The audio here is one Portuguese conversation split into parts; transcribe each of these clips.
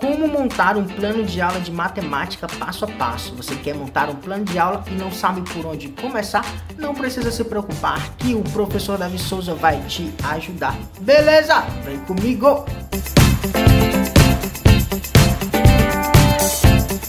Como montar um plano de aula de matemática passo a passo? Você quer montar um plano de aula e não sabe por onde começar? Não precisa se preocupar que o professor Davi Souza vai te ajudar. Beleza? Vem comigo!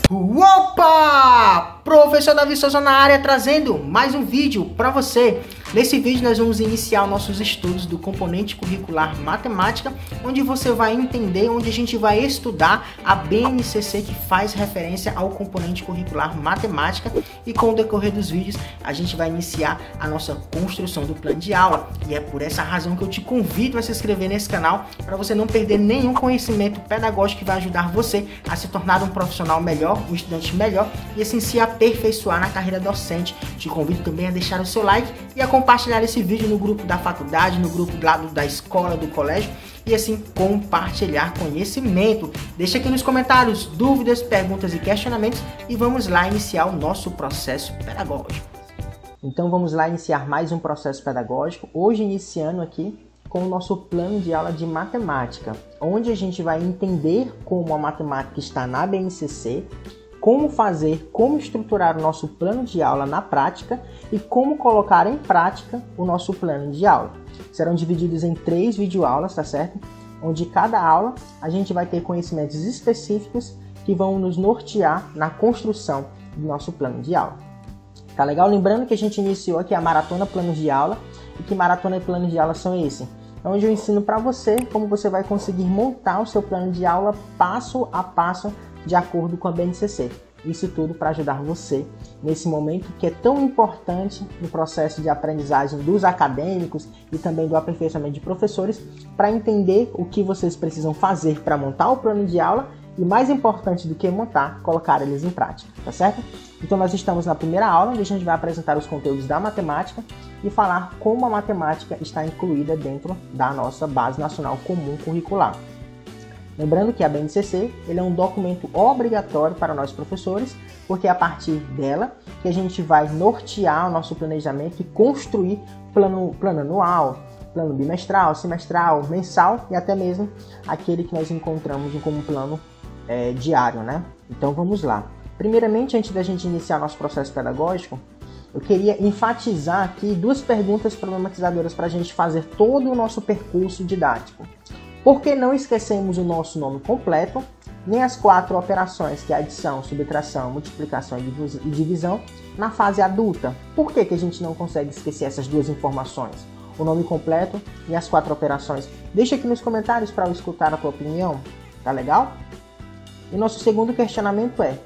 Opa! Professor Davi Souza na área trazendo mais um vídeo para você. Nesse vídeo nós vamos iniciar nossos estudos do componente curricular matemática, onde você vai entender, onde a gente vai estudar a BNCC que faz referência ao componente curricular matemática, e com o decorrer dos vídeos a gente vai iniciar a nossa construção do plano de aula. E é por essa razão que eu te convido a se inscrever nesse canal para você não perder nenhum conhecimento pedagógico que vai ajudar você a se tornar um profissional melhor, um estudante melhor e assim se aperfeiçoar na carreira docente. Te convido também a deixar o seu like e a compartilhar esse vídeo no grupo da faculdade, no grupo da escola, do colégio, e assim compartilhar conhecimento. Deixa aqui nos comentários dúvidas, perguntas e questionamentos e vamos lá iniciar o nosso processo pedagógico. Então vamos lá iniciar mais um processo pedagógico, hoje iniciando aqui com o nosso plano de aula de matemática, onde a gente vai entender como a matemática está na BNCC, como fazer, como estruturar o nosso plano de aula na prática e como colocar em prática o nosso plano de aula. Serão divididos em 3 videoaulas, tá certo? Onde cada aula a gente vai ter conhecimentos específicos que vão nos nortear na construção do nosso plano de aula. Tá legal? Lembrando que a gente iniciou aqui a maratona plano de aula, e que maratona e plano de aula são esse? Onde eu ensino para você como você vai conseguir montar o seu plano de aula passo a passo de acordo com a BNCC. Isso tudo para ajudar você nesse momento que é tão importante no processo de aprendizagem dos acadêmicos e também do aperfeiçoamento de professores, para entender o que vocês precisam fazer para montar o plano de aula e, mais importante do que montar, colocar eles em prática, tá certo? Então nós estamos na primeira aula, onde a gente vai apresentar os conteúdos da matemática e falar como a matemática está incluída dentro da nossa Base Nacional Comum Curricular. Lembrando que a BNCC ele é um documento obrigatório para nós professores, porque é a partir dela que a gente vai nortear o nosso planejamento e construir plano anual, plano bimestral, semestral, mensal e até mesmo aquele que nós encontramos como plano diário, né? Então vamos lá. Primeiramente, antes da gente iniciar nosso processo pedagógico, eu queria enfatizar aqui 2 perguntas problematizadoras para a gente fazer todo o nosso percurso didático. Por que não esquecemos o nosso nome completo, nem as 4 operações, que é adição, subtração, multiplicação e divisão, na fase adulta? Por que a gente não consegue esquecer essas 2 informações? O nome completo e as 4 operações? Deixa aqui nos comentários para eu escutar a tua opinião, tá legal? E nosso segundo questionamento é: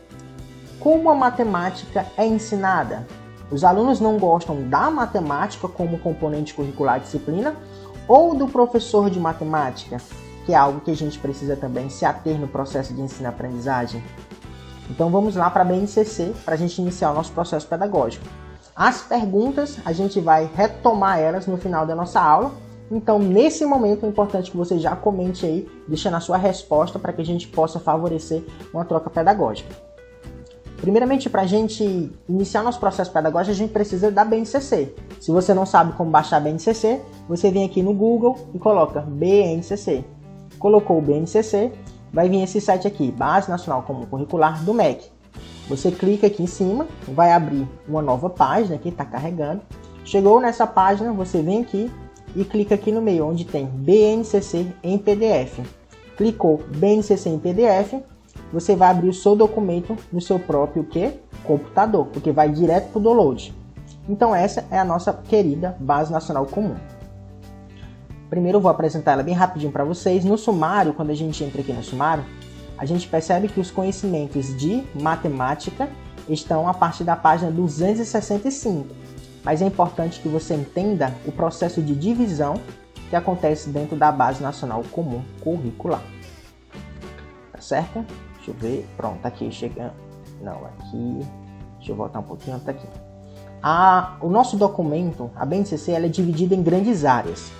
como a matemática é ensinada? Os alunos não gostam da matemática como componente curricular de disciplina, ou do professor de matemática, que é algo que a gente precisa também se ater no processo de ensino-aprendizagem? Então vamos lá para a BNCC para a gente iniciar o nosso processo pedagógico. As perguntas a gente vai retomar elas no final da nossa aula, então nesse momento é importante que você já comente aí, deixando a sua resposta para que a gente possa favorecer uma troca pedagógica. Primeiramente, para a gente iniciar nosso processo pedagógico, a gente precisa da BNCC. Se você não sabe como baixar a BNCC, você vem aqui no Google e coloca BNCC. Colocou o BNCC, vai vir esse site aqui, Base Nacional Comum Curricular do MEC. Você clica aqui em cima, vai abrir uma nova página que está carregando. Chegou nessa página, você vem aqui e clica aqui no meio, onde tem BNCC em PDF. Clicou BNCC em PDF, você vai abrir o seu documento no seu próprio computador, porque vai direto para o download. Então essa é a nossa querida Base Nacional Comum. Primeiro eu vou apresentar ela bem rapidinho para vocês. No sumário, quando a gente entra aqui no sumário, a gente percebe que os conhecimentos de matemática estão a partir da página 265. Mas é importante que você entenda o processo de divisão que acontece dentro da Base Nacional Comum Curricular. Tá certo? Deixa eu ver, pronto, aqui chegando, não, aqui, deixa eu voltar um pouquinho, tá aqui. O nosso documento, a BNCC, ela é dividida em grandes áreas,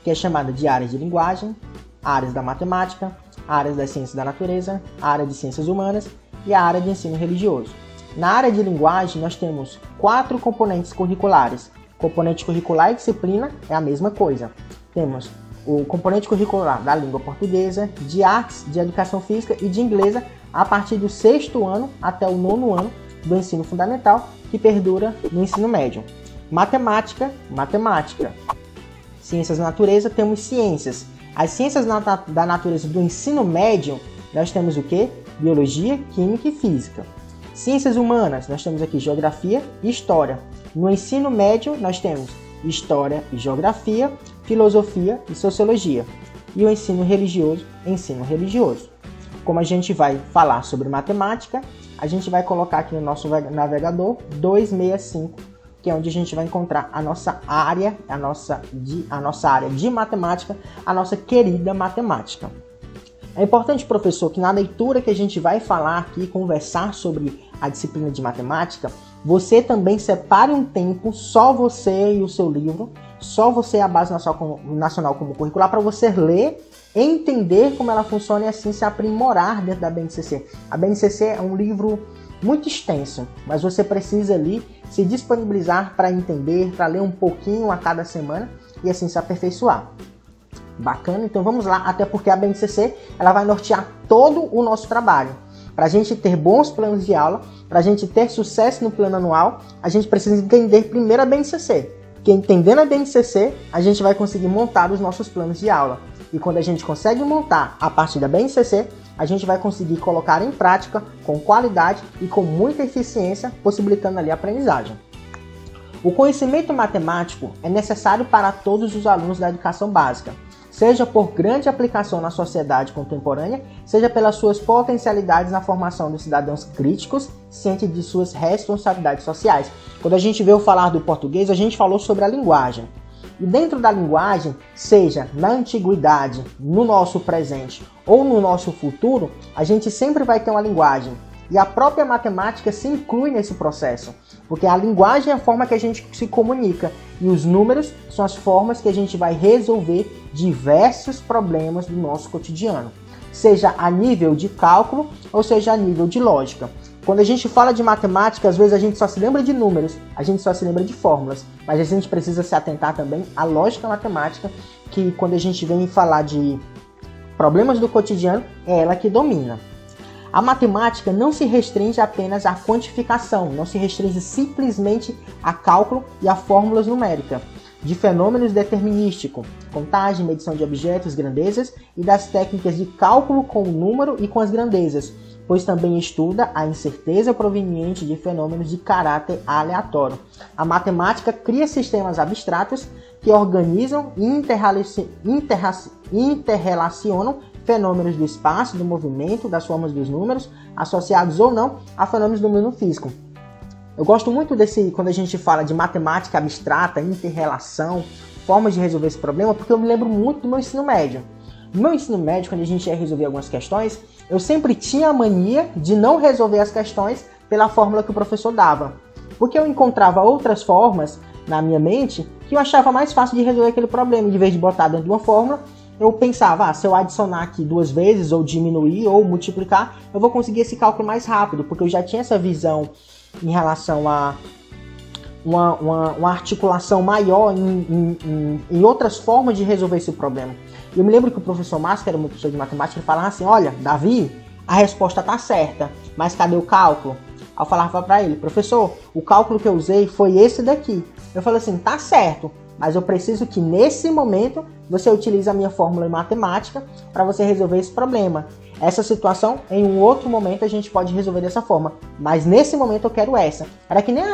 que é chamada de áreas de linguagem, áreas da matemática, áreas das ciências da natureza, área de ciências humanas e a área de ensino religioso. Na área de linguagem, nós temos 4 componentes curriculares. Componente curricular e disciplina é a mesma coisa. Temos o componente curricular da língua portuguesa, de artes, de educação física e de inglês a partir do 6º ano até o 9º ano do ensino fundamental, que perdura no ensino médio. Matemática. Ciências da natureza, temos ciências. As ciências da natureza do ensino médio, nós temos o quê? Biologia, química e física. Ciências humanas, nós temos aqui geografia e história. No ensino médio, nós temos história e geografia, filosofia e sociologia. E o ensino religioso. Como a gente vai falar sobre matemática, a gente vai colocar aqui no nosso navegador 265, que é onde a gente vai encontrar a nossa área, a nossa área de matemática, a nossa querida matemática. É importante, professor, que na leitura que a gente vai falar aqui, conversar sobre a disciplina de matemática, você também separe um tempo, só você e o seu livro, só você e a Base Nacional Comum Curricular, para você ler, entender como ela funciona e assim se aprimorar dentro da BNCC. A BNCC é um livro muito extenso, mas você precisa ali se disponibilizar para entender, para ler um pouquinho a cada semana e assim se aperfeiçoar. Bacana? Então vamos lá, até porque a BNCC ela vai nortear todo o nosso trabalho. Para a gente ter bons planos de aula, para a gente ter sucesso no plano anual, a gente precisa entender primeiro a BNCC. Porque entendendo a BNCC, a gente vai conseguir montar os nossos planos de aula. E quando a gente consegue montar a partir da BNCC, a gente vai conseguir colocar em prática com qualidade e com muita eficiência, possibilitando ali a aprendizagem. O conhecimento matemático é necessário para todos os alunos da educação básica, seja por grande aplicação na sociedade contemporânea, seja pelas suas potencialidades na formação dos cidadãos críticos, cientes de suas responsabilidades sociais. Quando a gente veio falar do português, a gente falou sobre a linguagem. E dentro da linguagem, seja na antiguidade, no nosso presente ou no nosso futuro, a gente sempre vai ter uma linguagem. E a própria matemática se inclui nesse processo, porque a linguagem é a forma que a gente se comunica e os números são as formas que a gente vai resolver diversos problemas do nosso cotidiano, seja a nível de cálculo ou seja a nível de lógica. Quando a gente fala de matemática, às vezes a gente só se lembra de números, a gente só se lembra de fórmulas, mas a gente precisa se atentar também à lógica matemática, que quando a gente vem falar de problemas do cotidiano, é ela que domina. A matemática não se restringe apenas à quantificação, não se restringe simplesmente a cálculo e a fórmulas numéricas, de fenômenos determinísticos, contagem, medição de objetos, grandezas e das técnicas de cálculo com o número e com as grandezas, pois também estuda a incerteza proveniente de fenômenos de caráter aleatório. A matemática cria sistemas abstratos que organizam e interrelacionam fenômenos do espaço, do movimento, das formas dos números, associados ou não a fenômenos do mundo físico. Eu gosto muito quando a gente fala de matemática abstrata, interrelação, formas de resolver esse problema, porque eu me lembro muito do meu ensino médio. No meu ensino médio, quando a gente ia resolver algumas questões, eu sempre tinha a mania de não resolver as questões pela fórmula que o professor dava. Porque eu encontrava outras formas na minha mente que eu achava mais fácil de resolver aquele problema. De vez de botar dentro de uma fórmula, eu pensava, se eu adicionar aqui 2 vezes, ou diminuir, ou multiplicar, eu vou conseguir esse cálculo mais rápido, porque eu já tinha essa visão em relação a uma articulação maior em outras formas de resolver esse problema. Eu me lembro que o professor Márcio, que era meu professor de matemática, ele falava assim, olha, Davi, a resposta está certa, mas cadê o cálculo? Aí eu falava para ele, professor, o cálculo que eu usei foi esse daqui. Eu falei assim, tá certo, mas eu preciso que nesse momento você utilize a minha fórmula em matemática para você resolver esse problema. Essa situação, em um outro momento, a gente pode resolver dessa forma. Mas nesse momento eu quero essa. Era que nem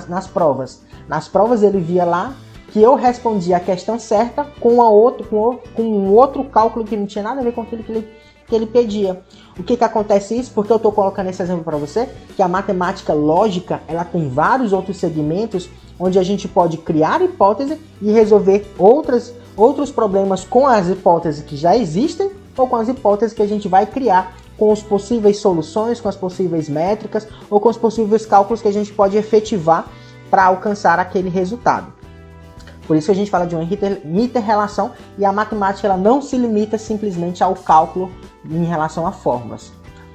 nas provas. Nas provas ele via lá que eu respondia a questão certa com um outro cálculo que não tinha nada a ver com aquilo que ele pedia. O que acontece isso? Porque eu estou colocando esse exemplo para você, que a matemática lógica ela tem vários outros segmentos onde a gente pode criar hipótese e resolver outros problemas com as hipóteses que já existem ou com as hipóteses que a gente vai criar com as possíveis soluções, com as possíveis métricas ou com os possíveis cálculos que a gente pode efetivar para alcançar aquele resultado. Por isso que a gente fala de uma interrelação e a matemática ela não se limita simplesmente ao cálculo em relação a fórmulas.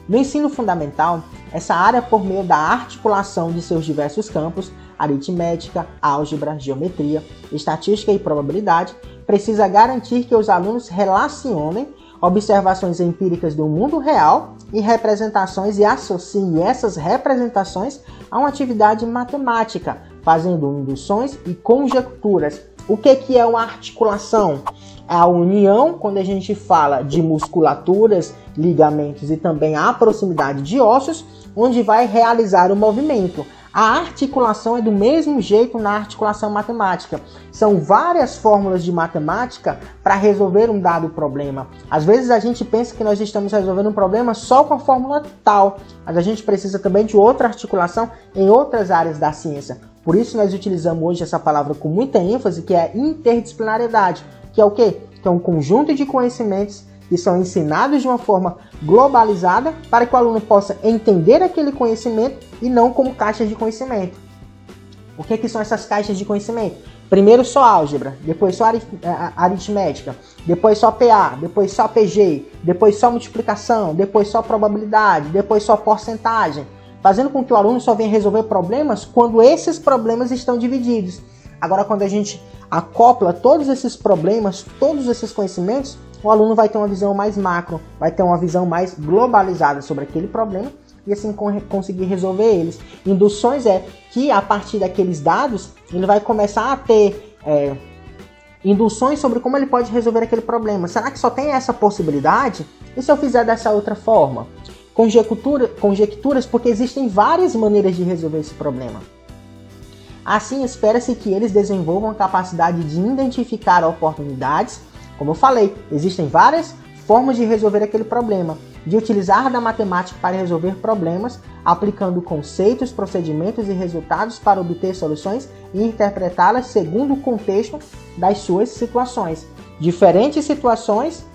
No ensino fundamental, essa área, por meio da articulação de seus diversos campos, aritmética, álgebra, geometria, estatística e probabilidade, precisa garantir que os alunos relacionem observações empíricas do mundo real e representações e associem essas representações a uma atividade matemática, fazendo induções e conjecturas. O que é uma articulação? A união, quando a gente fala de musculaturas, ligamentos e também a proximidade de ossos, onde vai realizar o movimento. A articulação é do mesmo jeito na articulação matemática. São várias fórmulas de matemática para resolver um dado problema. Às vezes a gente pensa que nós estamos resolvendo um problema só com a fórmula tal, mas a gente precisa também de outra articulação em outras áreas da ciência. Por isso nós utilizamos hoje essa palavra com muita ênfase, que é interdisciplinariedade, que é o quê? Que é um conjunto de conhecimentos que são ensinados de uma forma globalizada para que o aluno possa entender aquele conhecimento e não como caixas de conhecimento. O que são essas caixas de conhecimento? Primeiro só álgebra, depois só aritmética, depois só PA, depois só PG, depois só multiplicação, depois só probabilidade, depois só porcentagem, fazendo com que o aluno só venha resolver problemas quando esses problemas estão divididos. Agora, quando a gente acopla todos esses problemas, todos esses conhecimentos, o aluno vai ter uma visão mais macro, vai ter uma visão mais globalizada sobre aquele problema e assim conseguir resolver eles. Induções é que a partir daqueles dados ele vai começar a ter induções sobre como ele pode resolver aquele problema. Será que só tem essa possibilidade? E se eu fizer dessa outra forma? Conjecturas, porque existem várias maneiras de resolver esse problema. Assim, espera-se que eles desenvolvam a capacidade de identificar oportunidades. Como eu falei, existem várias formas de resolver aquele problema, de utilizar da matemática para resolver problemas, aplicando conceitos, procedimentos e resultados para obter soluções e interpretá-las segundo o contexto das suas situações. Diferentes situações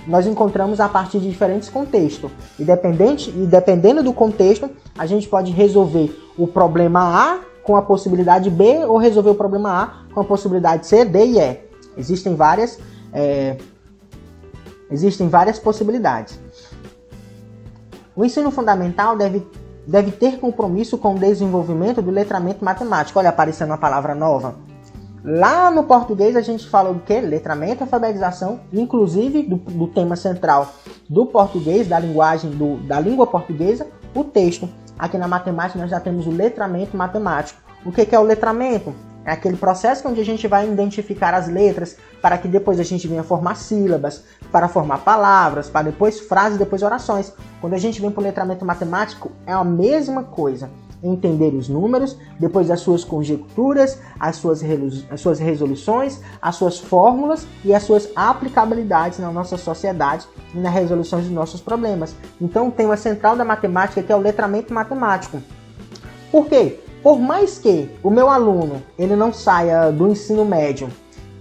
nós encontramos a partir de diferentes contextos. E dependendo do contexto, a gente pode resolver o problema A com a possibilidade B ou resolver o problema A com a possibilidade C, D e E. Existem várias possibilidades. O ensino fundamental deve ter compromisso com o desenvolvimento do letramento matemático. Olha, aparecendo uma palavra nova. Lá no português a gente fala do que? Letramento e alfabetização, inclusive do tema central do português, da língua portuguesa, o texto. Aqui na matemática nós já temos o letramento matemático. O que é o letramento? É aquele processo onde a gente vai identificar as letras para que depois a gente venha formar sílabas, para formar palavras, para depois frases, depois orações. Quando a gente vem para o letramento matemático, é a mesma coisa. Entender os números, depois as suas conjecturas, as suas resoluções, as suas fórmulas e as suas aplicabilidades na nossa sociedade e na resolução dos nossos problemas. Então, o tema central da matemática que é o letramento matemático. Por quê? Por mais que o meu aluno ele não saia do ensino médio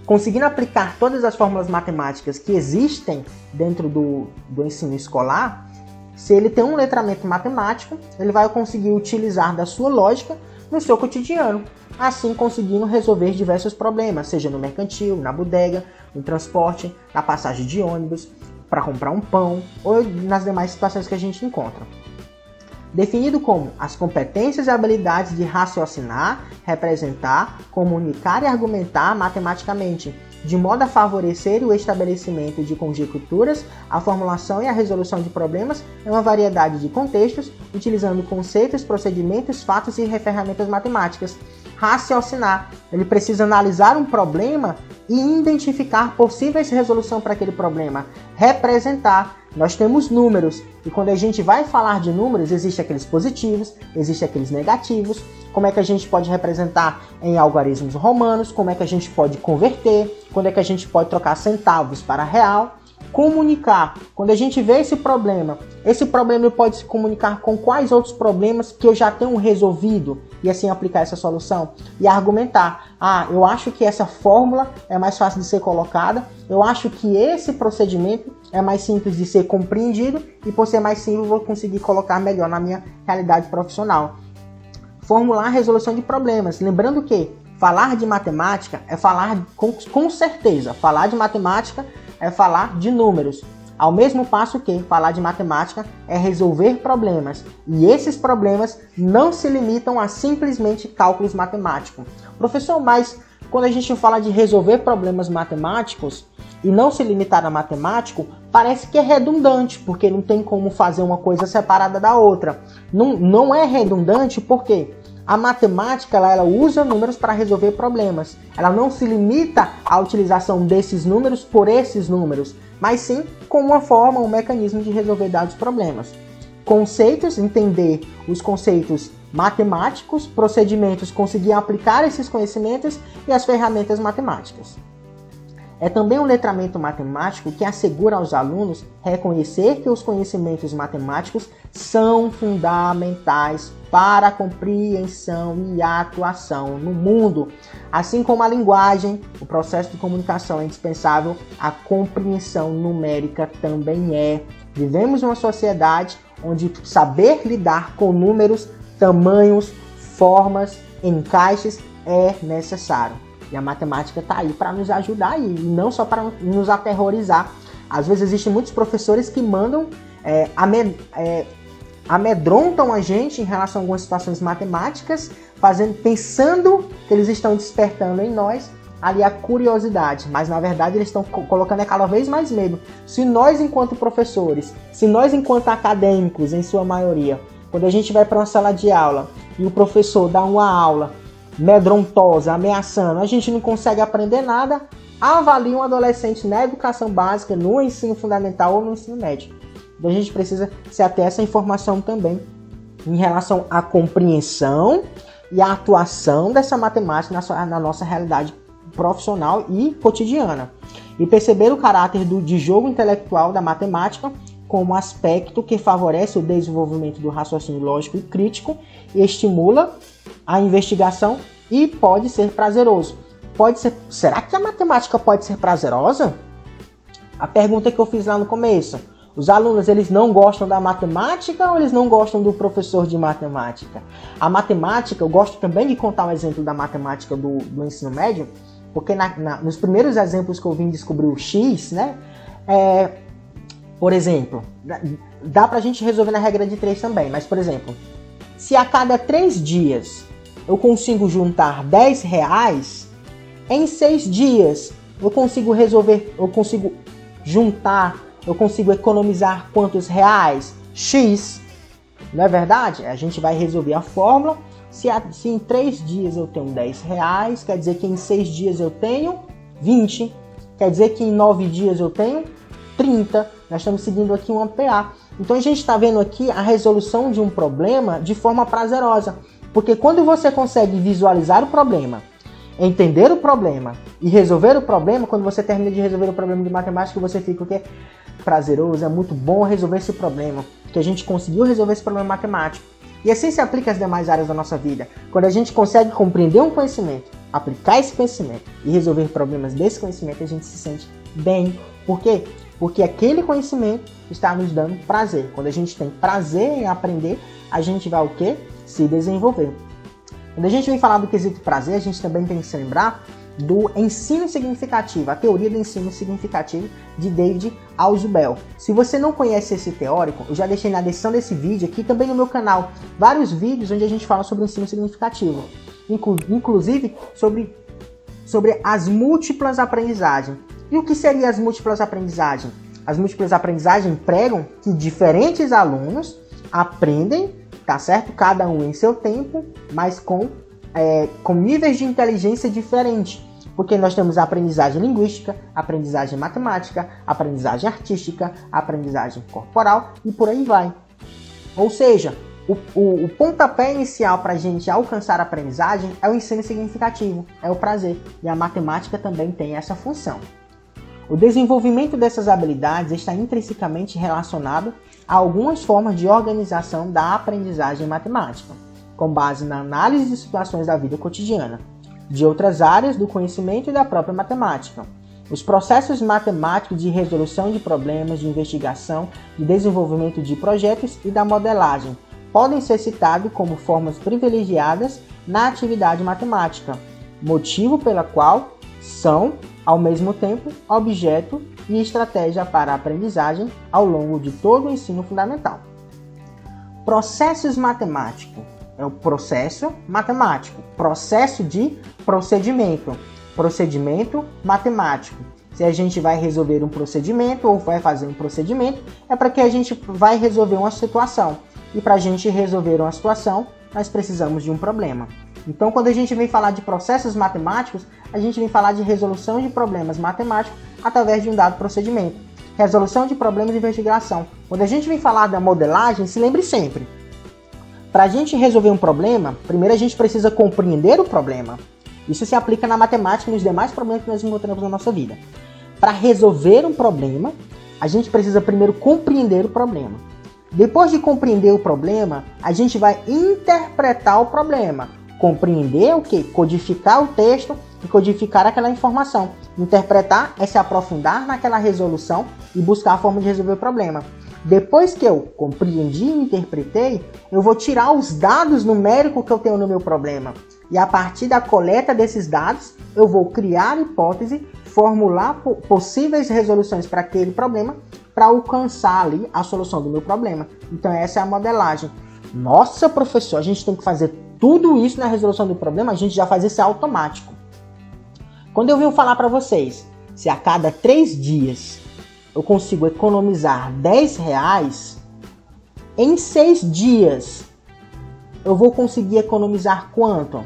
conseguindo aplicar todas as fórmulas matemáticas que existem dentro do ensino escolar, se ele tem um letramento matemático, ele vai conseguir utilizar da sua lógica no seu cotidiano, assim conseguindo resolver diversos problemas, seja no mercantil, na bodega, no transporte, na passagem de ônibus, para comprar um pão ou nas demais situações que a gente encontra. Definido como as competências e habilidades de raciocinar, representar, comunicar e argumentar matematicamente, de modo a favorecer o estabelecimento de conjecturas, a formulação e a resolução de problemas em uma variedade de contextos, utilizando conceitos, procedimentos, fatos e ferramentas matemáticas. Raciocinar, ele precisa analisar um problema e identificar possíveis resoluções para aquele problema. Representar, nós temos números, e quando a gente vai falar de números, existem aqueles positivos, existem aqueles negativos. Como é que a gente pode representar em algarismos romanos, como é que a gente pode converter, quando é que a gente pode trocar centavos para real. Comunicar, quando a gente vê esse problema pode se comunicar com quais outros problemas que eu já tenho resolvido e assim aplicar essa solução. E argumentar, eu acho que essa fórmula é mais fácil de ser colocada, eu acho que esse procedimento é mais simples de ser compreendido e por ser mais simples eu vou conseguir colocar melhor na minha realidade profissional. Formular a resolução de problemas, lembrando que falar de matemática é falar com certeza, falar de matemática é falar de números. Ao mesmo passo que falar de matemática é resolver problemas. E esses problemas não se limitam a simplesmente cálculos matemáticos. Professor, mas quando a gente fala de resolver problemas matemáticos e não se limitar a matemático, parece que é redundante, porque não tem como fazer uma coisa separada da outra. Não é redundante porque a matemática ela usa números para resolver problemas. Ela não se limita à utilização desses números por esses números, mas sim com uma forma, um mecanismo de resolver dados problemas. Conceitos, entender os conceitos matemáticos, procedimentos, conseguir aplicar esses conhecimentos e as ferramentas matemáticas. É também um letramento matemático que assegura aos alunos reconhecer que os conhecimentos matemáticos são fundamentais para a compreensão e a atuação no mundo. Assim como a linguagem, o processo de comunicação é indispensável, a compreensão numérica também é. Vivemos uma sociedade onde saber lidar com números, tamanhos, formas, encaixes é necessário. E a matemática está aí para nos ajudar e não só para nos aterrorizar. Às vezes existem muitos professores que mandam, amedrontam a gente em relação a algumas situações matemáticas, pensando que eles estão despertando em nós ali a curiosidade, mas na verdade eles estão colocando cada vez mais medo. Se nós, enquanto professores, se nós, enquanto acadêmicos, em sua maioria, quando a gente vai para uma sala de aula e o professor dá uma aula medrontosa, ameaçando, a gente não consegue aprender nada, avalie um adolescente na educação básica, no ensino fundamental ou no ensino médio. Então a gente precisa se ater a essa informação também em relação à compreensão e à atuação dessa matemática na nossa realidade profissional e cotidiana. E perceber o caráter de jogo intelectual da matemática como aspecto que favorece o desenvolvimento do raciocínio lógico e crítico e estimula a investigação e pode ser prazeroso. Será que a matemática pode ser prazerosa? A pergunta que eu fiz lá no começo. Os alunos, eles não gostam da matemática ou eles não gostam do professor de matemática? A matemática, eu gosto também de contar um exemplo da matemática do ensino médio, porque nos primeiros exemplos que eu vim descobrir o X, né? Por exemplo, dá pra gente resolver na regra de 3 também, mas por exemplo, se a cada 3 dias eu consigo juntar R$10, em 6 dias eu consigo economizar quantos reais? X. Não é verdade? A gente vai resolver a fórmula. Se em 3 dias eu tenho R$10, quer dizer que em 6 dias eu tenho 20. Quer dizer que em 9 dias eu tenho 30. Nós estamos seguindo aqui um APA. Então a gente está vendo aqui a resolução de um problema de forma prazerosa. Porque quando você consegue visualizar o problema, entender o problema e resolver o problema, quando você termina de resolver o problema de matemática, você fica o quê? Prazeroso, é muito bom resolver esse problema, que a gente conseguiu resolver esse problema matemático. E assim se aplica às demais áreas da nossa vida. Quando a gente consegue compreender um conhecimento, aplicar esse conhecimento e resolver problemas desse conhecimento, a gente se sente bem. Por quê? Porque aquele conhecimento está nos dando prazer. Quando a gente tem prazer em aprender, a gente vai o quê? Se desenvolver. Quando a gente vem falar do quesito prazer, a gente também tem que se lembrar do ensino significativo, a teoria do ensino significativo de David Ausubel. Se você não conhece esse teórico, eu já deixei na descrição desse vídeo aqui, também no meu canal, vários vídeos onde a gente fala sobre o ensino significativo, inclusive sobre as múltiplas aprendizagens. E o que seriam as múltiplas aprendizagens? As múltiplas aprendizagens pregam que diferentes alunos aprendem, tá certo? Cada um em seu tempo, mas com níveis de inteligência diferentes. Porque nós temos a aprendizagem linguística, aprendizagem matemática, aprendizagem artística, aprendizagem corporal e por aí vai. Ou seja, o pontapé inicial para a gente alcançar a aprendizagem é o ensino significativo, é o prazer. E a matemática também tem essa função. O desenvolvimento dessas habilidades está intrinsecamente relacionado a algumas formas de organização da aprendizagem matemática, com base na análise de situações da vida cotidiana, de outras áreas do conhecimento e da própria matemática. Os processos matemáticos de resolução de problemas, de investigação, de desenvolvimento de projetos e da modelagem podem ser citados como formas privilegiadas na atividade matemática, motivo pela qual são, ao mesmo tempo, objeto e estratégia para a aprendizagem ao longo de todo o ensino fundamental. Processos matemáticos é o processo matemático, processo de procedimento, procedimento matemático. Se a gente vai resolver um procedimento ou vai fazer um procedimento, é para que a gente vai resolver uma situação. E para a gente resolver uma situação, nós precisamos de um problema. Então, quando a gente vem falar de processos matemáticos, a gente vem falar de resolução de problemas matemáticos através de um dado procedimento. Resolução de problemas de investigação. Quando a gente vem falar da modelagem, se lembre sempre, para a gente resolver um problema, primeiro a gente precisa compreender o problema. Isso se aplica na matemática e nos demais problemas que nós encontramos na nossa vida. Para resolver um problema, a gente precisa primeiro compreender o problema. Depois de compreender o problema, a gente vai interpretar o problema. Compreender o quê? Codificar o texto e codificar aquela informação. Interpretar é se aprofundar naquela resolução e buscar a forma de resolver o problema. Depois que eu compreendi e interpretei, eu vou tirar os dados numéricos que eu tenho no meu problema. E a partir da coleta desses dados, eu vou criar hipótese, formular possíveis resoluções para aquele problema, para alcançar ali a solução do meu problema. Então essa é a modelagem. Nossa, professor, a gente tem que fazer tudo isso na resolução do problema? A gente já faz isso automático. Quando eu venho falar para vocês, se a cada 3 dias eu consigo economizar R$10, em 6 dias eu vou conseguir economizar quanto?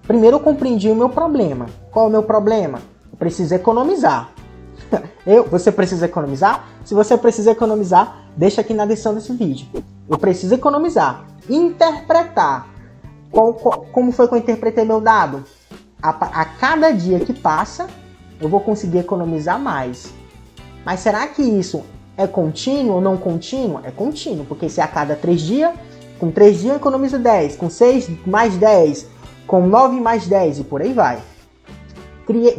Primeiro eu compreendi o meu problema. Qual é o meu problema? Eu preciso economizar. Você precisa economizar? Se você precisa economizar, deixa aqui na descrição desse vídeo. Eu preciso economizar. Interpretar. Como foi que eu interpretei meu dado? A cada dia que passa, eu vou conseguir economizar mais. Mas será que isso é contínuo ou não contínuo? É contínuo, porque se a cada 3 dias, com 3 dias eu economizo 10, com 6 mais 10, com 9 mais 10 e por aí vai.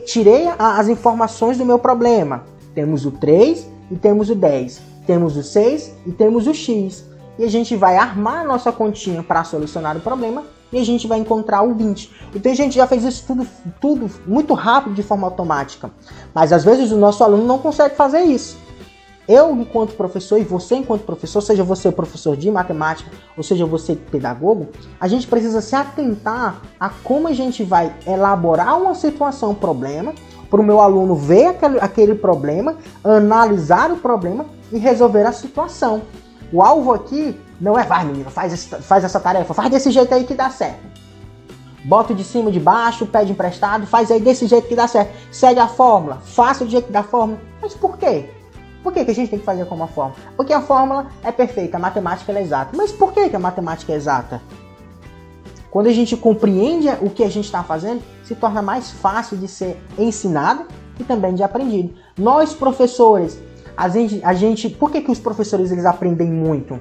Tirei as informações do meu problema. Temos o 3 e temos o 10. Temos o 6 e temos o x. E a gente vai armar a nossa continha para solucionar o problema e a gente vai encontrar o 20. Então a gente já fez isso tudo muito rápido de forma automática. Mas às vezes o nosso aluno não consegue fazer isso. Eu, enquanto professor, e você, enquanto professor, seja você professor de matemática, ou seja você pedagogo, a gente precisa se atentar a como a gente vai elaborar uma situação, um problema, para o meu aluno ver aquele problema, analisar o problema e resolver a situação. O alvo aqui não é, vai menino, faz essa tarefa, faz desse jeito aí que dá certo. Bota de cima, de baixo, pede emprestado, faz aí desse jeito que dá certo. Segue a fórmula, faça do jeito da fórmula. Mas por quê? Por que a gente tem que fazer como a fórmula? Porque a fórmula é perfeita, a matemática é exata. Mas por que a matemática é exata? Quando a gente compreende o que a gente está fazendo, se torna mais fácil de ser ensinado e também de aprendido. Nós, professores, por que os professores eles aprendem muito?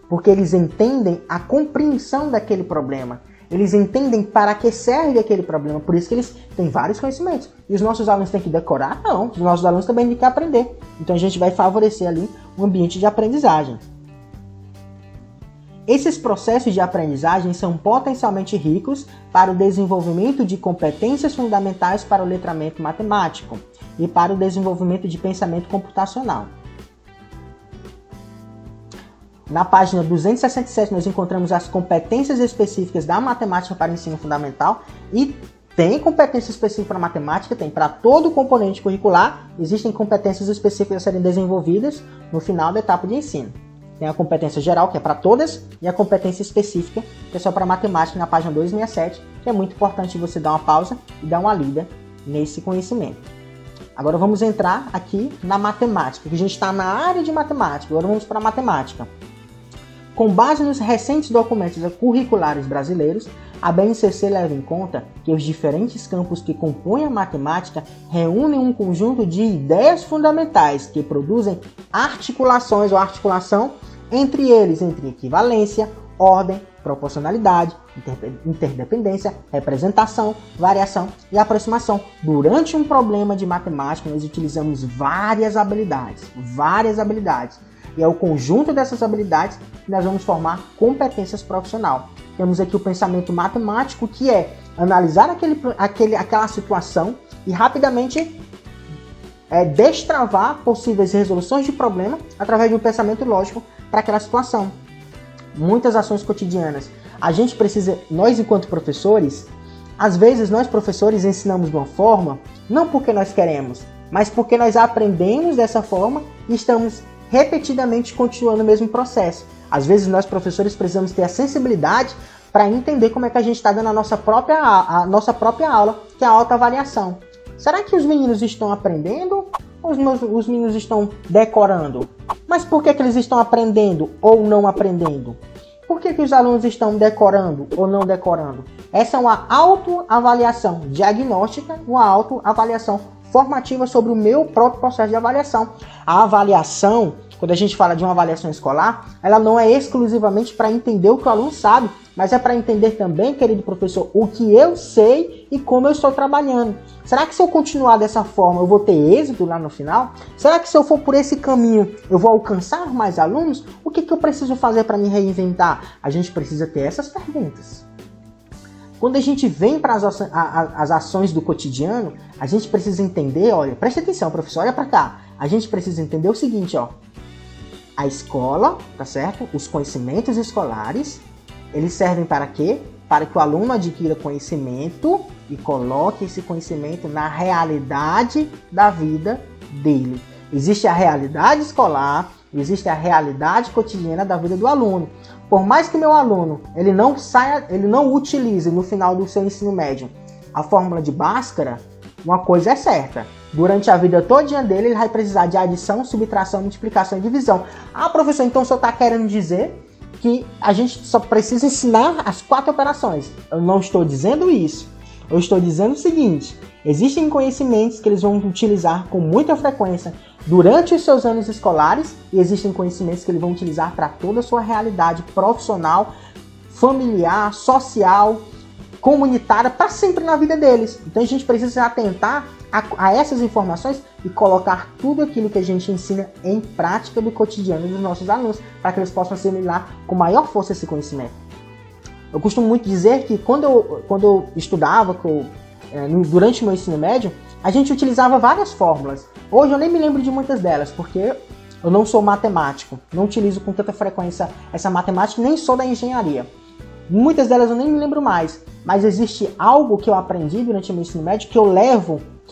Porque eles entendem a compreensão daquele problema. Eles entendem para que serve aquele problema, por isso que eles têm vários conhecimentos. E os nossos alunos têm que decorar? Não, os nossos alunos também têm que aprender. Então a gente vai favorecer ali um ambiente de aprendizagem. Esses processos de aprendizagem são potencialmente ricos para o desenvolvimento de competências fundamentais para o letramento matemático e para o desenvolvimento de pensamento computacional. Na página 267 nós encontramos as competências específicas da matemática para o ensino fundamental e tem competência específica para matemática, tem para todo o componente curricular, existem competências específicas a serem desenvolvidas no final da etapa de ensino. Tem a competência geral, que é para todas, e a competência específica, que é só para matemática, na página 267, que é muito importante você dar uma pausa e dar uma lida nesse conhecimento. Agora vamos entrar aqui na matemática, que a gente está na área de matemática, agora vamos para a matemática. Com base nos recentes documentos curriculares brasileiros, a BNCC leva em conta que os diferentes campos que compõem a matemática reúnem um conjunto de ideias fundamentais que produzem articulações ou articulação entre eles, entre equivalência, ordem, proporcionalidade, interdependência, representação, variação e aproximação. Durante um problema de matemática, nós utilizamos várias habilidades. E é o conjunto dessas habilidades que nós vamos formar competências profissionais. Temos aqui o pensamento matemático, que é analisar aquela situação e rapidamente destravar possíveis resoluções de problema através de um pensamento lógico para aquela situação. Muitas ações cotidianas. A gente precisa, nós enquanto professores, às vezes nós professores ensinamos de uma forma, não porque nós queremos, mas porque nós aprendemos dessa forma e estamos repetidamente continuando o mesmo processo. Às vezes nós professores precisamos ter a sensibilidade para entender como é que a gente está dando a nossa própria aula, que é a autoavaliação. Será que os meninos estão aprendendo ou os meninos estão decorando? Mas por que eles estão aprendendo ou não aprendendo? Por que os alunos estão decorando ou não decorando? Essa é uma autoavaliação diagnóstica, uma autoavaliação formativa sobre o meu próprio processo de avaliação. A avaliação, quando a gente fala de uma avaliação escolar, ela não é exclusivamente para entender o que o aluno sabe, mas é para entender também, querido professor, o que eu sei e como eu estou trabalhando. Será que se eu continuar dessa forma eu vou ter êxito lá no final? Será que se eu for por esse caminho eu vou alcançar mais alunos? O que eu preciso fazer para me reinventar? A gente precisa ter essas perguntas. Quando a gente vem para as ações do cotidiano, a gente precisa entender, olha, preste atenção, professor, olha para cá. A gente precisa entender o seguinte, ó. A escola, tá certo? Os conhecimentos escolares, eles servem para quê? Para que o aluno adquira conhecimento e coloque esse conhecimento na realidade da vida dele. Existe a realidade escolar, existe a realidade cotidiana da vida do aluno. Por mais que meu aluno ele não utilize no final do seu ensino médio a fórmula de Bhaskara, uma coisa é certa. Durante a vida todinha dele, ele vai precisar de adição, subtração, multiplicação e divisão. Ah, professor, então o senhor está querendo dizer que a gente só precisa ensinar as 4 operações. Eu não estou dizendo isso. Eu estou dizendo o seguinte: existem conhecimentos que eles vão utilizar com muita frequência durante os seus anos escolares e existem conhecimentos que eles vão utilizar para toda a sua realidade profissional, familiar, social, comunitária, para sempre na vida deles. Então a gente precisa se atentar a essas informações e colocar tudo aquilo que a gente ensina em prática do cotidiano dos nossos alunos, para que eles possam assimilar com maior força esse conhecimento. Eu costumo muito dizer que quando eu estudava, durante o meu ensino médio, a gente utilizava várias fórmulas. Hoje eu nem me lembro de muitas delas, porque eu não sou matemático, não utilizo com tanta frequência essa matemática, nem sou da engenharia. Muitas delas eu nem me lembro mais, mas existe algo que eu aprendi durante o meu ensino médio que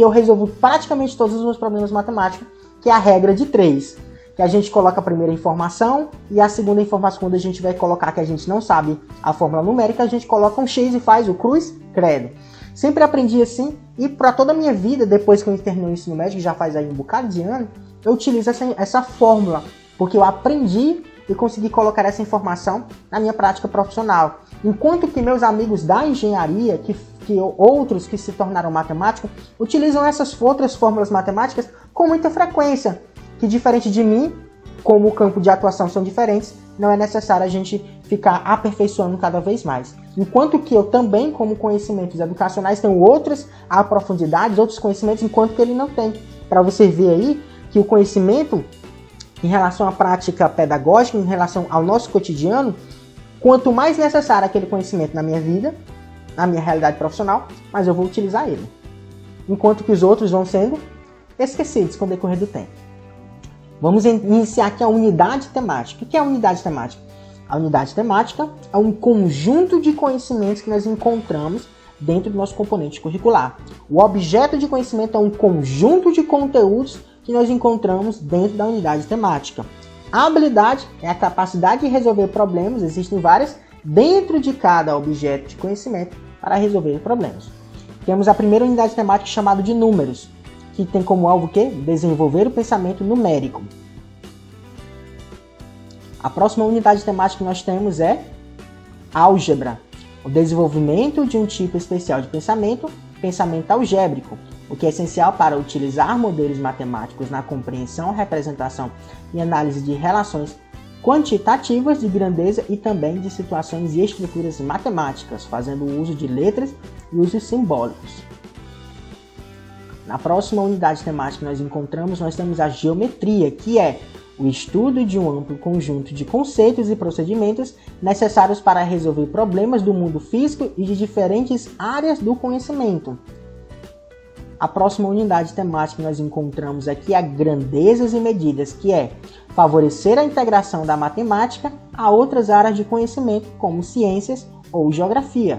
eu resolvo praticamente todos os meus problemas matemáticos, que é a regra de 3. Que a gente coloca a primeira informação e a segunda informação, quando a gente vai colocar que a gente não sabe a fórmula numérica, a gente coloca um X e faz o cruz credo. Sempre aprendi assim e para toda a minha vida, depois que eu terminei o ensino médio, que já faz aí um bocado de ano, eu utilizo essa fórmula, porque eu aprendi e consegui colocar essa informação na minha prática profissional. Enquanto que meus amigos da engenharia, outros que se tornaram matemáticos, utilizam essas outras fórmulas matemáticas com muita frequência, que diferente de mim, como o campo de atuação são diferentes, não é necessário a gente ficar aperfeiçoando cada vez mais. Enquanto que eu também, como conhecimentos educacionais, tenho outras profundidades, outros conhecimentos, enquanto que ele não tem. Para você ver aí que o conhecimento em relação à prática pedagógica, em relação ao nosso cotidiano, quanto mais necessário aquele conhecimento na minha vida, na minha realidade profissional, mais eu vou utilizar ele. Enquanto que os outros vão sendo esquecidos com o decorrer do tempo. Vamos iniciar aqui a unidade temática. O que é a unidade temática? A unidade temática é um conjunto de conhecimentos que nós encontramos dentro do nosso componente curricular. O objeto de conhecimento é um conjunto de conteúdos que nós encontramos dentro da unidade temática. A habilidade é a capacidade de resolver problemas, existem várias, dentro de cada objeto de conhecimento para resolver problemas. Temos a primeira unidade temática chamada de números, que tem como alvo o quê? Desenvolver o pensamento numérico. A próxima unidade temática que nós temos é álgebra, o desenvolvimento de um tipo especial de pensamento, pensamento algébrico, o que é essencial para utilizar modelos matemáticos na compreensão, representação e análise de relações quantitativas de grandeza e também de situações e estruturas matemáticas, fazendo uso de letras e usos simbólicos. Na próxima unidade temática que nós temos a geometria, que é o estudo de um amplo conjunto de conceitos e procedimentos necessários para resolver problemas do mundo físico e de diferentes áreas do conhecimento. A próxima unidade temática que nós encontramos aqui é grandezas e medidas, que é favorecer a integração da matemática a outras áreas de conhecimento, como ciências ou geografia.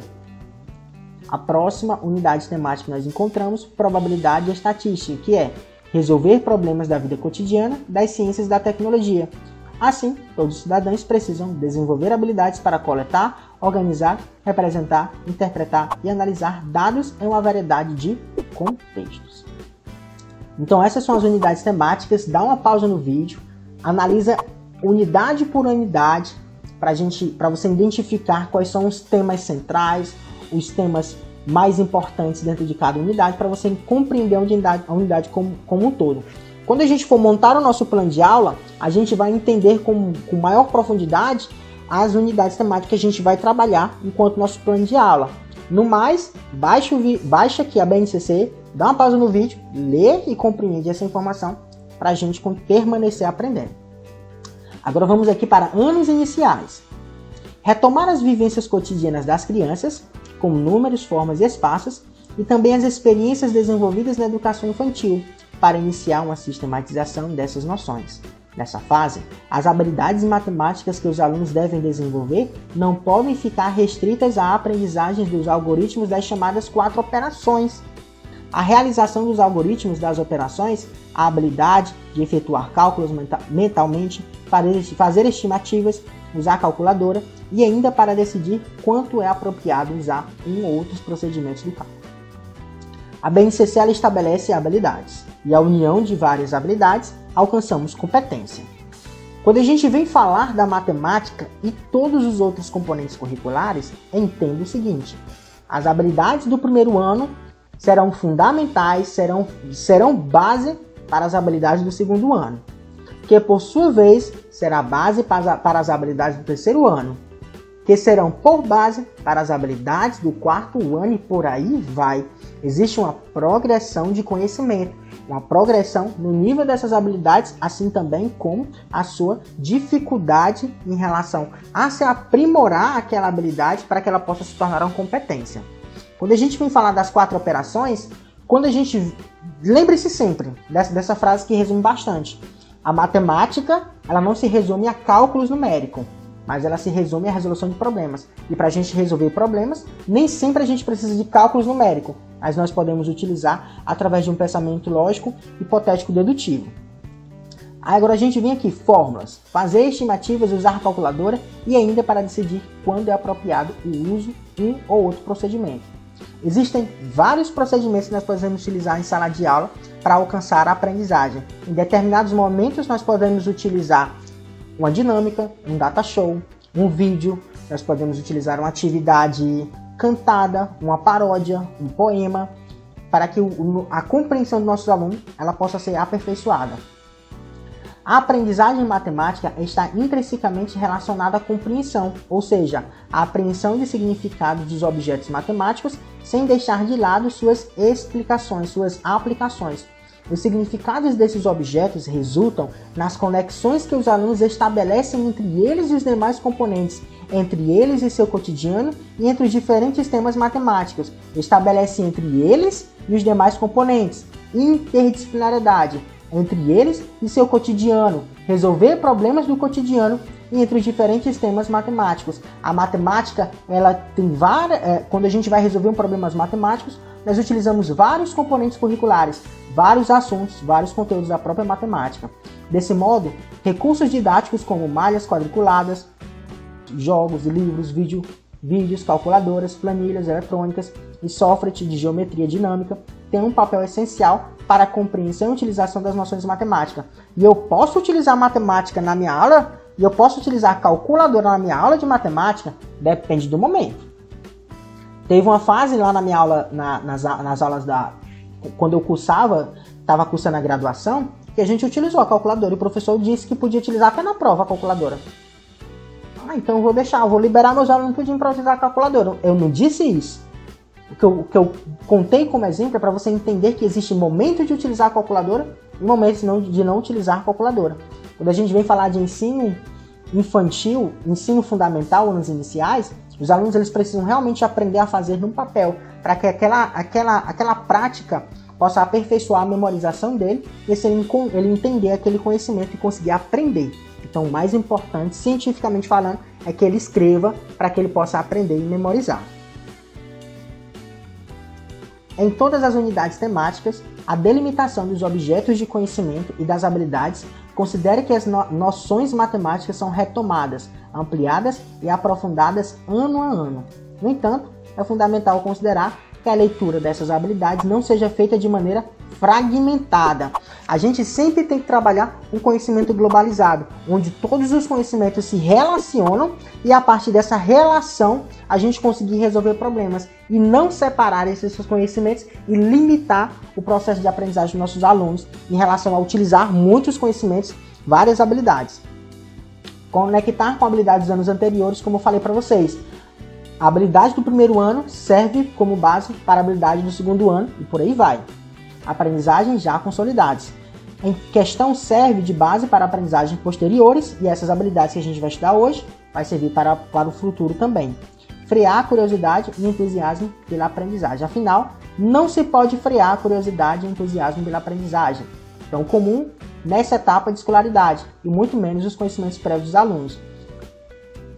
A próxima unidade temática que nós encontramos, probabilidade e estatística, que é resolver problemas da vida cotidiana, das ciências e da tecnologia. Assim, todos os cidadãos precisam desenvolver habilidades para coletar, organizar, representar, interpretar e analisar dados em uma variedade de contextos. Então essas são as unidades temáticas. Dá uma pausa no vídeo, analisa unidade por unidade para você identificar quais são os temas centrais, os temas mais importantes dentro de cada unidade, para você compreender a unidade como um todo. Quando a gente for montar o nosso plano de aula, a gente vai entender com maior profundidade as unidades temáticas que a gente vai trabalhar enquanto nosso plano de aula. No mais, baixa aqui a BNCC, dá uma pausa no vídeo, lê e compreende essa informação para a gente permanecer aprendendo. Agora vamos aqui para anos iniciais. Retomar as vivências cotidianas das crianças, como números, formas e espaços, e também as experiências desenvolvidas na educação infantil, para iniciar uma sistematização dessas noções. Nessa fase, as habilidades matemáticas que os alunos devem desenvolver não podem ficar restritas à aprendizagem dos algoritmos das chamadas 4 operações. A realização dos algoritmos das operações, a habilidade de efetuar cálculos mentalmente, fazer estimativas, usar a calculadora e ainda para decidir quanto é apropriado usar um ou outros procedimentos do cálculo. A BNCC ela estabelece habilidades, e a união de várias habilidades alcançamos competência. Quando a gente vem falar da matemática e todos os outros componentes curriculares, entenda o seguinte: as habilidades do primeiro ano serão fundamentais, serão base para as habilidades do segundo ano, que por sua vez será base para as habilidades do terceiro ano, que serão por base para as habilidades do quarto ano e por aí vai. Existe uma progressão de conhecimento, uma progressão no nível dessas habilidades, assim também como a sua dificuldade em relação a se aprimorar aquela habilidade para que ela possa se tornar uma competência. Quando a gente vem falar das 4 operações, lembre-se sempre dessa frase que resume bastante. A matemática, ela não se resume a cálculos numéricos, mas ela se resume à resolução de problemas. E para a gente resolver problemas, nem sempre a gente precisa de cálculos numéricos, mas nós podemos utilizar através de um pensamento lógico, hipotético, dedutivo. Aí agora a gente vem aqui, fórmulas, fazer estimativas, usar a calculadora e ainda para decidir quando é apropriado o uso de um ou outro procedimento. Existem vários procedimentos que nós podemos utilizar em sala de aula para alcançar a aprendizagem. Em determinados momentos nós podemos utilizar uma dinâmica, um data show, um vídeo, nós podemos utilizar uma atividade cantada, uma paródia, um poema, para que a compreensão dos nossos alunos ela possa ser aperfeiçoada. A aprendizagem matemática está intrinsecamente relacionada à compreensão, ou seja, a apreensão de significados dos objetos matemáticos sem deixar de lado suas explicações, suas aplicações. Os significados desses objetos resultam nas conexões que os alunos estabelecem entre eles e os demais componentes, entre eles e seu cotidiano e entre os diferentes temas matemáticos. Estabelece entre eles e os demais componentes interdisciplinariedade, entre eles e seu cotidiano, resolver problemas do cotidiano e entre os diferentes temas matemáticos. A matemática, ela tem quando a gente vai resolver um problema matemáticos, nós utilizamos vários componentes curriculares, vários assuntos, vários conteúdos da própria matemática. Desse modo, recursos didáticos como malhas quadriculadas, jogos, livros, vídeos, calculadoras, planilhas eletrônicas e software de geometria dinâmica têm um papel essencial para a compreensão e utilização das noções de matemática. E eu posso utilizar matemática na minha aula, e eu posso utilizar calculadora na minha aula de matemática, depende do momento. Teve uma fase lá na minha aula, nas aulas quando eu estava cursando a graduação, que a gente utilizou a calculadora e o professor disse que podia utilizar até na prova a calculadora. Então eu vou liberar meus alunos para utilizar a calculadora. Eu não disse isso. O que eu contei como exemplo é para você entender que existe momento de utilizar a calculadora e momentos de não utilizar a calculadora. Quando a gente vem falar de ensino infantil, ensino fundamental, anos iniciais, os alunos eles precisam realmente aprender a fazer num papel, para que aquela prática possa aperfeiçoar a memorização dele e assim ele entender aquele conhecimento e conseguir aprender. Então, o mais importante, cientificamente falando, é que ele escreva para que ele possa aprender e memorizar. Em todas as unidades temáticas, a delimitação dos objetos de conhecimento e das habilidades considere que as noções matemáticas são retomadas, ampliadas e aprofundadas ano a ano. No entanto, é fundamental considerar que a leitura dessas habilidades não seja feita de maneira fragmentada. A gente sempre tem que trabalhar um conhecimento globalizado, onde todos os conhecimentos se relacionam e a partir dessa relação a gente conseguir resolver problemas e não separar esses conhecimentos e limitar o processo de aprendizagem dos nossos alunos em relação a utilizar muitos conhecimentos, várias habilidades. Conectar com habilidades dos anos anteriores, como eu falei para vocês. A habilidade do primeiro ano serve como base para a habilidade do segundo ano e por aí vai. Aprendizagens já consolidadas. Em questão serve de base para aprendizagens posteriores e essas habilidades que a gente vai estudar hoje vai servir para o futuro também. Frear a curiosidade e entusiasmo pela aprendizagem. Afinal, não se pode frear a curiosidade e entusiasmo pela aprendizagem. Tão comum nessa etapa de escolaridade e muito menos os conhecimentos prévios dos alunos.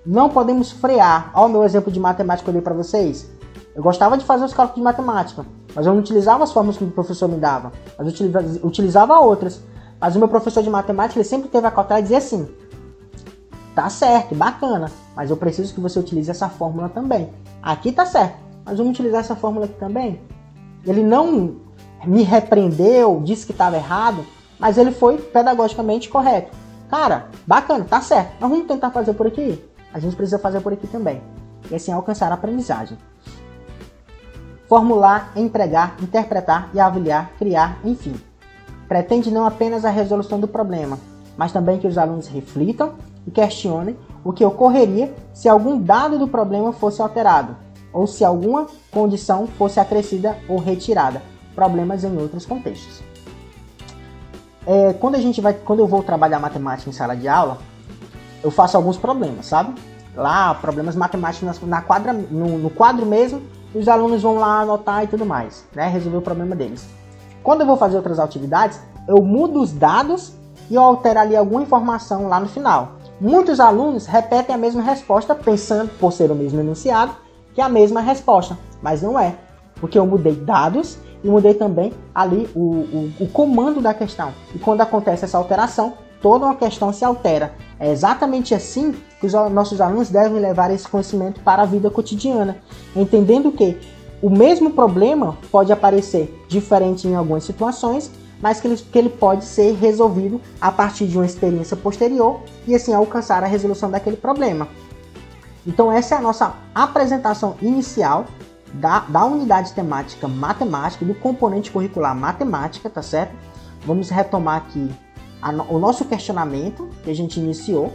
Não podemos frear. Olha o meu exemplo de matemática que eu dei para vocês. Eu gostava de fazer os cálculos de matemática, mas eu não utilizava as fórmulas que o professor me dava. Mas eu utilizava outras. Mas o meu professor de matemática, ele sempre teve a cautelar de dizer assim: tá certo, bacana, mas eu preciso que você utilize essa fórmula também. Aqui tá certo, mas vamos utilizar essa fórmula aqui também. Ele não me repreendeu, disse que estava errado, mas ele foi pedagogicamente correto. Cara, bacana, tá certo, mas vamos tentar fazer por aqui. A gente precisa fazer por aqui também. E assim alcançar a aprendizagem. Formular, empregar, interpretar e avaliar, criar, enfim. Pretende não apenas a resolução do problema, mas também que os alunos reflitam e questionem o que ocorreria se algum dado do problema fosse alterado, ou se alguma condição fosse acrescida ou retirada. Problemas em outros contextos. Quando eu vou trabalhar matemática em sala de aula, eu faço alguns problemas, sabe? Lá, problemas matemáticos no quadro mesmo, e os alunos vão lá anotar e tudo mais, né? Resolver o problema deles. Quando eu vou fazer outras atividades, eu mudo os dados e eu altero ali alguma informação lá no final. Muitos alunos repetem a mesma resposta, pensando, por ser o mesmo enunciado, que é a mesma resposta, mas não é, porque eu mudei dados e mudei também ali o comando da questão. E quando acontece essa alteração, toda uma questão se altera. É exatamente assim que os nossos alunos devem levar esse conhecimento para a vida cotidiana, entendendo que o mesmo problema pode aparecer diferente em algumas situações, mas que ele pode ser resolvido a partir de uma experiência posterior e assim alcançar a resolução daquele problema. Então essa é a nossa apresentação inicial da unidade temática matemática, do componente curricular matemática, tá certo? Vamos retomar aqui o nosso questionamento que a gente iniciou,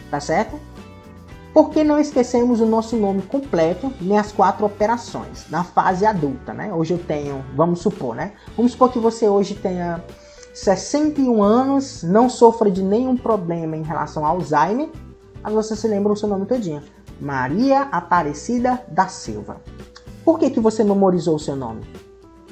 tá certo? Por que não esquecemos o nosso nome completo nem as 4 operações na fase adulta, né? Hoje eu tenho, vamos supor, né? Vamos supor que você hoje tenha 61 anos, não sofra de nenhum problema em relação ao Alzheimer, mas você se lembra o seu nome todinho. Maria Aparecida da Silva. Por que você memorizou o seu nome?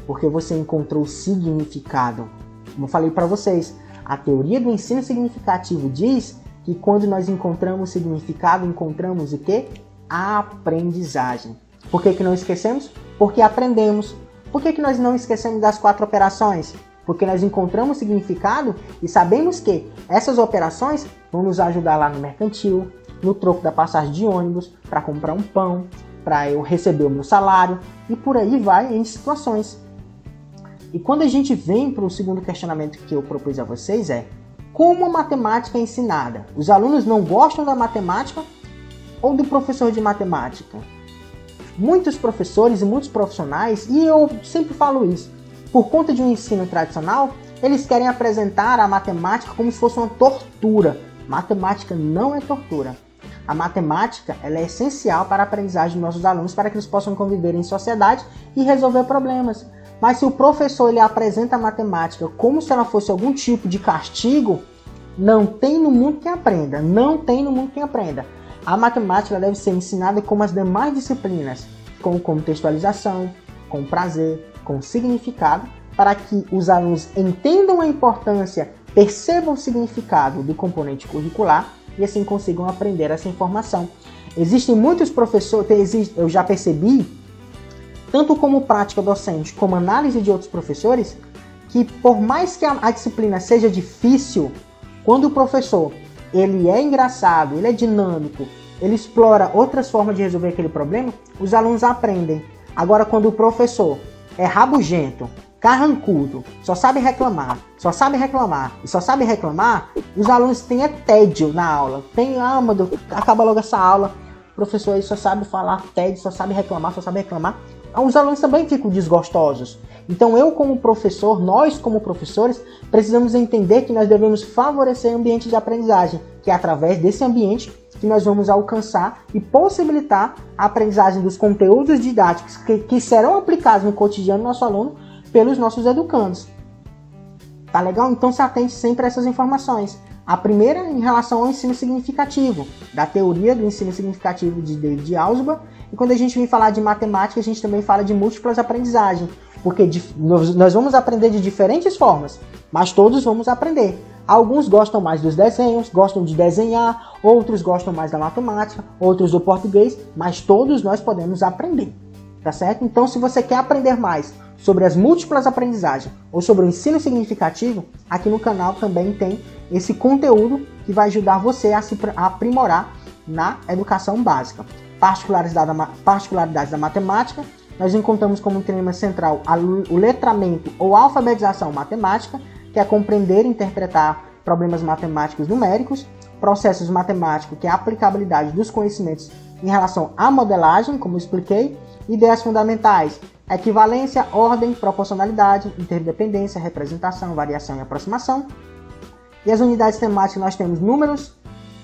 Porque você encontrou significado. Como eu falei para vocês, a teoria do ensino significativo diz que quando nós encontramos significado, encontramos o quê? A aprendizagem. Por que não esquecemos? Porque aprendemos. Por que nós não esquecemos das 4 operações? Porque nós encontramos significado e sabemos que essas operações vão nos ajudar lá no mercantil, no troco da passagem de ônibus, para comprar um pão, para eu receber o meu salário e por aí vai em situações. E quando a gente vem para o segundo questionamento que eu propus a vocês como a matemática é ensinada? Os alunos não gostam da matemática ou do professor de matemática? Muitos professores e muitos profissionais, e eu sempre falo isso, por conta de um ensino tradicional, eles querem apresentar a matemática como se fosse uma tortura. Matemática não é tortura. A matemática ela é essencial para a aprendizagem dos nossos alunos, para que eles possam conviver em sociedade e resolver problemas. Mas se o professor ele apresenta a matemática como se ela fosse algum tipo de castigo, não tem no mundo quem aprenda. Não tem no mundo quem aprenda. A matemática deve ser ensinada como as demais disciplinas, com contextualização, com prazer, com significado, para que os alunos entendam a importância, percebam o significado do componente curricular e assim consigam aprender essa informação. Existem muitos professores, eu já percebi, tanto como prática docente, como análise de outros professores, que por mais que a disciplina seja difícil, quando o professor ele é engraçado, ele é dinâmico, ele explora outras formas de resolver aquele problema, os alunos aprendem. Agora, quando o professor é rabugento, carrancudo, só sabe reclamar, e só sabe reclamar, os alunos têm tédio na aula. Meu Deus, acaba logo essa aula, o professor aí só sabe falar tédio, só sabe reclamar. Os alunos também ficam desgostosos. Então eu como professor, nós como professores, precisamos entender que nós devemos favorecer o ambiente de aprendizagem, que é através desse ambiente que nós vamos alcançar e possibilitar a aprendizagem dos conteúdos didáticos que serão aplicados no cotidiano do nosso aluno pelos nossos educandos. Tá legal? Então se atente sempre a essas informações. A primeira em relação ao ensino significativo, da teoria do ensino significativo de David Alsbaugh. E quando a gente vem falar de matemática, a gente também fala de múltiplas aprendizagens, porque nós vamos aprender de diferentes formas, mas todos vamos aprender. Alguns gostam mais dos desenhos, gostam de desenhar, outros gostam mais da matemática, outros do português, mas todos nós podemos aprender, tá certo? Então, se você quer aprender mais sobre as múltiplas aprendizagens ou sobre o ensino significativo, aqui no canal também tem esse conteúdo que vai ajudar você a se aprimorar na educação básica. Particularidades da matemática, nós encontramos como tema central o letramento ou alfabetização matemática, que é compreender e interpretar problemas matemáticos numéricos, processos matemáticos, que é a aplicabilidade dos conhecimentos em relação à modelagem, como eu expliquei, ideias fundamentais, equivalência, ordem, proporcionalidade, interdependência, representação, variação e aproximação. E as unidades temáticas nós temos números,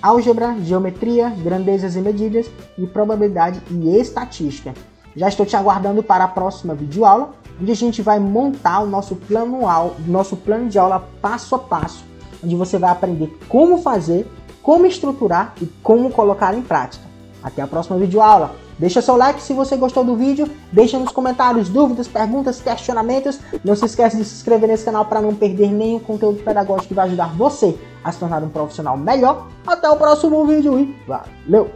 álgebra, geometria, grandezas e medidas, e probabilidade e estatística. Já estou te aguardando para a próxima videoaula, onde a gente vai montar o nosso plano de aula passo a passo, onde você vai aprender como fazer, como estruturar e como colocar em prática. Até a próxima videoaula. Deixa seu like se você gostou do vídeo, deixa nos comentários dúvidas, perguntas, questionamentos. Não se esqueça de se inscrever nesse canal para não perder nenhum conteúdo pedagógico que vai ajudar você a se tornar um profissional melhor. Até o próximo vídeo e valeu!